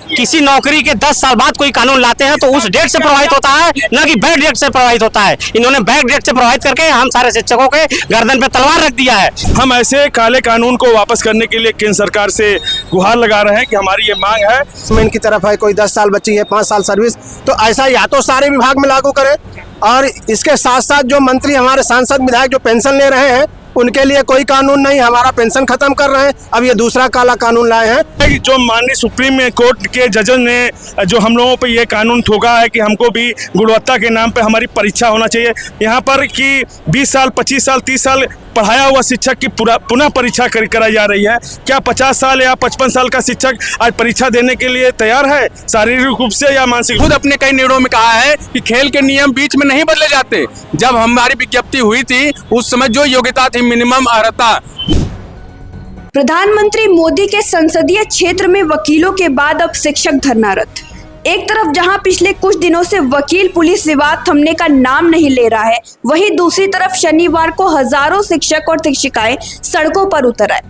किसी नौकरी के 10 साल बाद कोई कानून लाते हैं तो उस डेट से प्रभावित होता है, ना कि बैड डेट से प्रभावित होता है। इन्होंने बैड डेट से प्रभावित करके हम सारे शिक्षकों के गर्दन पे तलवार रख दिया है। हम ऐसे काले कानून को वापस करने के लिए केंद्र सरकार से गुहार लगा रहे हैं कि हमारी ये मांग है। गवर्नमेंट की तरफ है कोई 10 साल बची है, 5 साल सर्विस, तो ऐसा या तो सारे विभाग में लागू करें, और इसके साथ साथ जो मंत्री हमारे सांसद विधायक जो पेंशन ले रहे हैं उनके लिए कोई कानून नहीं, हमारा पेंशन खत्म कर रहे हैं। अब ये दूसरा काला कानून लाए हैं। जो माननीय सुप्रीम कोर्ट के जज ने जो हम लोगों पे ये कानून थोका है कि हमको भी गुणवत्ता के नाम पे हमारी परीक्षा होना चाहिए, यहाँ पर कि 20 साल 25 साल 30 साल पढ़ाया हुआ शिक्षक की पुनः परीक्षा कराई जा रही है। क्या 50 साल या 55 साल का शिक्षक आज परीक्षा देने के लिए तैयार है, शारीरिक रूप से या मानसिक? खुद अपने कई निर्णयों में कहा है कि खेल के नियम बीच में नहीं बदले जाते। जब हमारी विज्ञप्ति हुई थी उस समय जो योग्यता थी, मिनिमम अर्हता। प्रधानमंत्री मोदी के संसदीय क्षेत्र में वकीलों के बाद अब शिक्षक धरनारत। एक तरफ जहां पिछले कुछ दिनों से वकील पुलिस विवाद थमने का नाम नहीं ले रहा है, वहीं दूसरी तरफ शनिवार को हजारों शिक्षक और शिक्षिकाएं सड़कों पर उतर आए।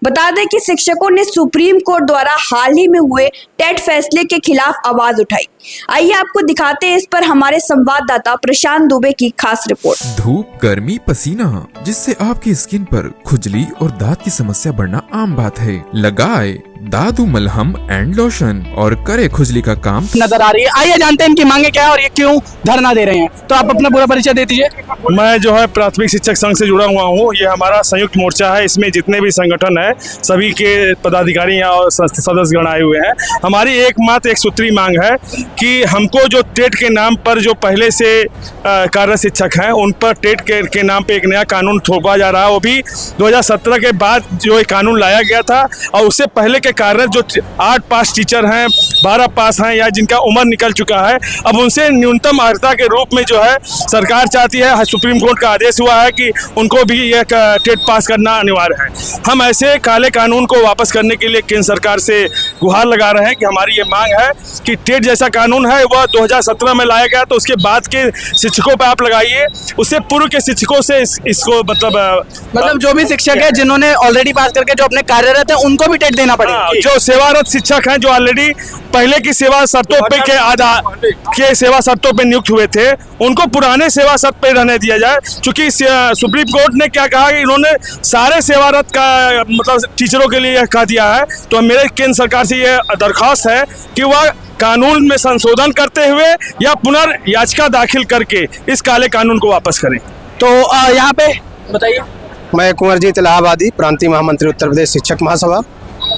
बता दें कि शिक्षकों ने सुप्रीम कोर्ट द्वारा हाल ही में हुए टेट फैसले के खिलाफ आवाज उठाई। आइए आपको दिखाते हैं इस पर हमारे संवाददाता प्रशांत दुबे की खास रिपोर्ट। धूप, गर्मी, पसीना, जिससे आपकी स्किन पर खुजली और दांत की समस्या बढ़ना आम बात है। लगाए दादू मलहम एंड लोशन और करे खुजली का काम नजर आ रही है। आइए जानते हैं इनकी मांगे क्या है और ये क्यों धरना दे रहे हैं। तो आप अपना पूरा परिचय दे दीजिए। मैं जो है प्राथमिक शिक्षक संघ से जुड़ा हुआ हूँ। ये हमारा संयुक्त मोर्चा है, इसमें जितने भी संगठन है सभी के पदाधिकारी और सदस्यगण आए हुए हैं। हमारी एकमात्र एक सूत्री मांग है कि हमको जो टेट के नाम पर जो पहले से कार्यरत शिक्षक हैं उन पर टेट के नाम पे एक नया कानून थोपा जा रहा है। वो भी 2017 के बाद जो एक कानून लाया गया था, और उससे पहले के कार्यरत जो 8 पास टीचर हैं, 12 पास हैं या जिनका उम्र निकल चुका है, अब उनसे न्यूनतम अर्हता के रूप में जो है सरकार चाहती है, सुप्रीम कोर्ट का आदेश हुआ है कि उनको भी यह टेट पास करना अनिवार्य है। हम ऐसे काले कानून को वापस करने के लिए केंद्र सरकार से गुहार लगा रहे हैं कि हमारी ये मांग है कि टेट जैसा कानून है वह 2017 में लाया गया, तो उसके बाद के शिक्षकों पे आप लगाइए, उससे पूर्व के शिक्षकों से इसको मतलब जो भी शिक्षक है जिन्होंने ऑलरेडी पास करके जो अपने कार्यरत है उनको भी टेट देना पड़ेगा। जो सेवारत शिक्षक हैं जो ऑलरेडी पहले की सेवा शर्तों पे सेवा शर्तों पे नियुक्त हुए थे, उनको पुराने सेवा शर्त पे रहने दिया जाए। क्योंकि सुप्रीम कोर्ट ने क्या कहा कि इन्होंने सारे सेवारत का मतलब टीचरों के लिए कह दिया है। तो मेरे केंद्र सरकार से ये दरख्वास्त है कि वह कानून में संशोधन करते हुए या पुनर्याचिका दाखिल करके इस काले कानून को वापस करें। तो यहाँ पे बताइए। मैं कुंवरजीत इलाहाबादी, प्रांतीय महामंत्री उत्तर प्रदेश शिक्षक महासभा।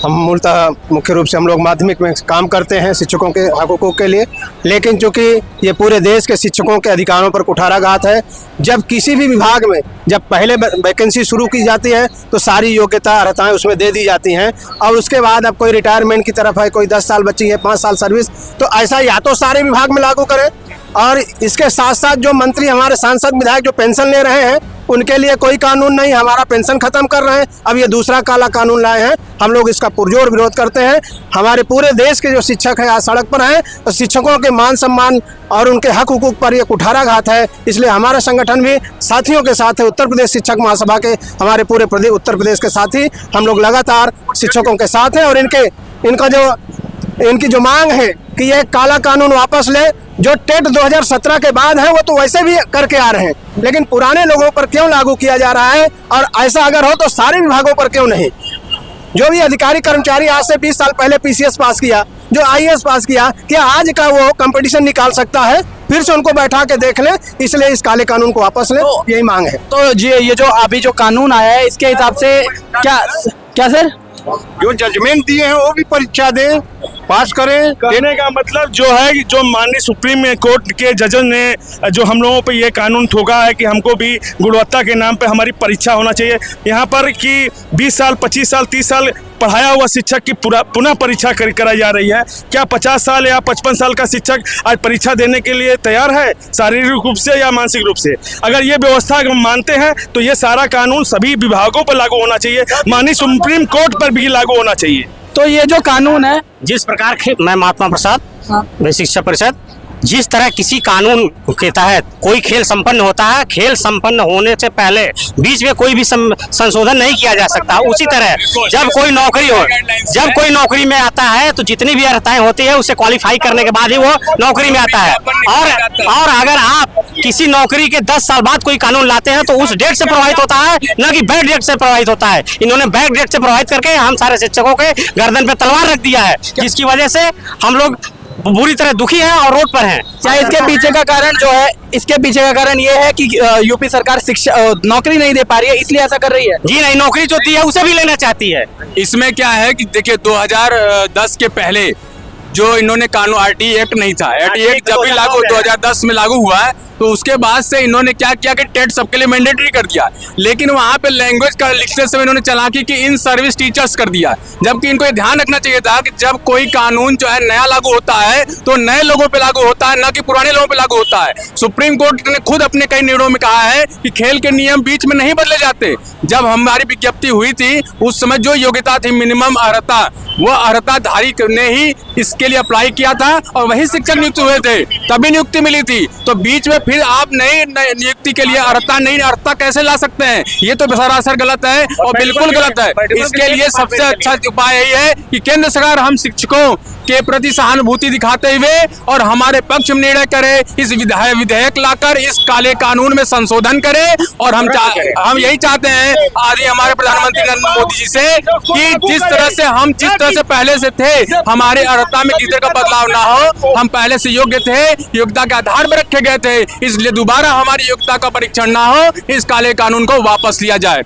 हम मूलतः मुख्य रूप से हम लोग माध्यमिक में काम करते हैं शिक्षकों के हकों के लिए, लेकिन चूंकि ये पूरे देश के शिक्षकों के अधिकारों पर कुठाराघात है। जब किसी भी विभाग में जब पहले वैकेंसी शुरू की जाती है तो सारी योग्यता अर्हताएं उसमें दे दी जाती हैं, और उसके बाद अब कोई रिटायरमेंट की तरफ है, कोई 10 साल बची है, 5 साल सर्विस, तो ऐसा या तो सारे विभाग में लागू करें, और इसके साथ साथ जो मंत्री हमारे सांसद विधायक जो पेंशन ले रहे हैं उनके लिए कोई कानून नहीं, हमारा पेंशन खत्म कर रहे हैं। अब ये दूसरा काला कानून लाए हैं। हम लोग इसका पुरजोर विरोध करते हैं। हमारे पूरे देश के जो शिक्षक हैं आज सड़क पर हैं, तो शिक्षकों के मान सम्मान और उनके हक हुकूक पर ये कुठाराघात है। इसलिए हमारा संगठन भी साथियों के साथ है, उत्तर प्रदेश शिक्षक महासभा के हमारे पूरे उत्तर प्रदेश के साथी हम लोग लगातार शिक्षकों के साथ हैं। और इनकी जो मांग है कि ये काला कानून वापस ले। जो टेट 2017 के बाद है वो तो वैसे भी करके आ रहे हैं, लेकिन पुराने लोगों पर क्यों लागू किया जा रहा है, और ऐसा अगर हो तो सारे विभागों पर क्यों नहीं। जो भी अधिकारी कर्मचारी आज से 20 साल पहले पीसीएस पास किया, जो आईएएस पास किया, क्या आज का वो कंपटीशन निकाल सकता है? फिर से उनको बैठा के देख ले। इसलिए इस काले कानून को वापस ले, यही मांग है। तो जी ये जो अभी जो कानून आया है इसके हिसाब से क्या सर जो जजमेंट दिए हैं वो भी परीक्षा दें, पास करें। कहने का मतलब जो है कि जो माननीय सुप्रीम कोर्ट के जज ने जो हम लोगों पे ये कानून थोका है कि हमको भी गुणवत्ता के नाम पे हमारी परीक्षा होना चाहिए, यहाँ पर कि 20 साल 25 साल 30 साल पढ़ाया हुआ शिक्षक की पुनः परीक्षा कराई जा रही है। क्या 50 साल या 55 साल का शिक्षक आज परीक्षा देने के लिए तैयार है, शारीरिक रूप से या मानसिक रूप से? अगर ये व्यवस्था हम मानते हैं तो ये सारा कानून सभी विभागों पर लागू होना चाहिए, माननीय सुप्रीम कोर्ट पर भी लागू होना चाहिए। तो ये जो कानून है जिस प्रकार मैं महात्मा प्रसाद शिक्षा परिषद जिस तरह किसी कानून के तहत कोई खेल संपन्न होता है, खेल संपन्न होने से पहले बीच में कोई भी संशोधन नहीं किया जा सकता। उसी तरह जब कोई नौकरी में आता है तो जितनी भी अर्हताएं होती है उसे क्वालिफाई करने के बाद ही वो नौकरी में आता है। और अगर आप किसी नौकरी के 10 साल बाद कोई कानून लाते हैं तो उस डेट से प्रभावित होता है, न कि बैड डेट से प्रभावित होता है। इन्होंने बैड डेट से प्रभावित करके हम सारे शिक्षकों के गर्दन पे तलवार रख दिया है, जिसकी वजह से हम लोग बुरी तरह दुखी हैं और रोड पर हैं। क्या इसके पीछे का कारण जो है, इसके पीछे का कारण ये है कि यूपी सरकार शिक्षा नौकरी नहीं दे पा रही है, इसलिए ऐसा कर रही है? जी नहीं, नौकरी जो दी है उसे भी लेना चाहती है। इसमें क्या है कि देखिए 2010 के पहले जो इन्होंने कानून आरटी एक्ट नहीं था, आरटी एक्ट जब भी लागू 2010 में लागू हुआ है तो उसके बाद से इन्होंने क्या किया कि टेट सबके लिए मैंडेटरी कर दिया। लेकिन वहां पे लैंग्वेज का लिखते समय इन्होंने चालाकी की इन सर्विस टीचर्स कर दिया, जबकि इनको ये ध्यान रखना चाहिए था कि जब कोई कानून जो है नया लागू होता है तो नए लोगों पे लागू होता है, न कि पुराने लोगों पे लागू होता है। सुप्रीम कोर्ट ने खुद अपने कई निर्णयों में कहा है कि खेल के नियम बीच में नहीं बदले जाते। जब हमारी विज्ञप्ति हुई थी उस समय जो योग्यता थी मिनिमम अर्हता, वो अर्हताधारी ने ही इसके लिए अप्लाई किया था और वही शिक्षक नियुक्त हुए थे, तभी नियुक्ति मिली थी। तो बीच में फिर आप नई नियुक्ति के लिए अर्हता कैसे ला सकते हैं? ये तो सरासर गलत है और बिल्कुल गलत है। इसके लिए सबसे अच्छा उपाय यही है कि केंद्र सरकार हम शिक्षकों के प्रति सहानुभूति दिखाते हुए और हमारे पक्ष में निर्णय करे, इस विधेयक लाकर इस काले कानून में संशोधन करे। और हम यही चाहते हैं आज हमारे प्रधानमंत्री नरेंद्र मोदी जी से कि जिस तरह से पहले से थे, हमारे अर्हता में किसी तरह का बदलाव ना हो। हम पहले से योग्य थे, योग्यता के आधार पर रखे गए थे, इसलिए दोबारा हमारी योग्यता का परीक्षण ना हो, इस काले कानून को वापस लिया जाए।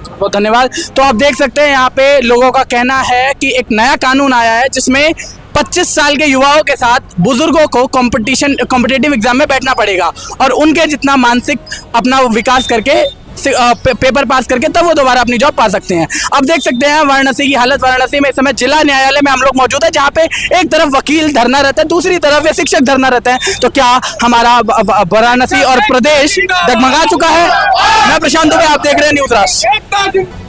बहुत धन्यवाद। तो आप देख सकते हैं यहाँ पे लोगों का कहना है कि एक नया कानून आया है जिसमें 25 साल के युवाओं के साथ बुजुर्गों को कॉम्पिटिटिव एग्जाम में बैठना पड़ेगा और उनके जितना मानसिक अपना विकास करके पेपर पास करके तब वो दोबारा अपनी जॉब पा सकते हैं। अब देख सकते हैं वाराणसी की हालत। वाराणसी में इस समय जिला न्यायालय में हम लोग मौजूद है, जहाँ पे एक तरफ वकील धरना रहता है, दूसरी तरफ ये शिक्षक धरना रहते हैं। तो क्या हमारा वाराणसी और प्रदेश डगमगा चुका है? मैं प्रशांत दुबे, आप देख रहे हैं न्यूज़ राष्ट्र।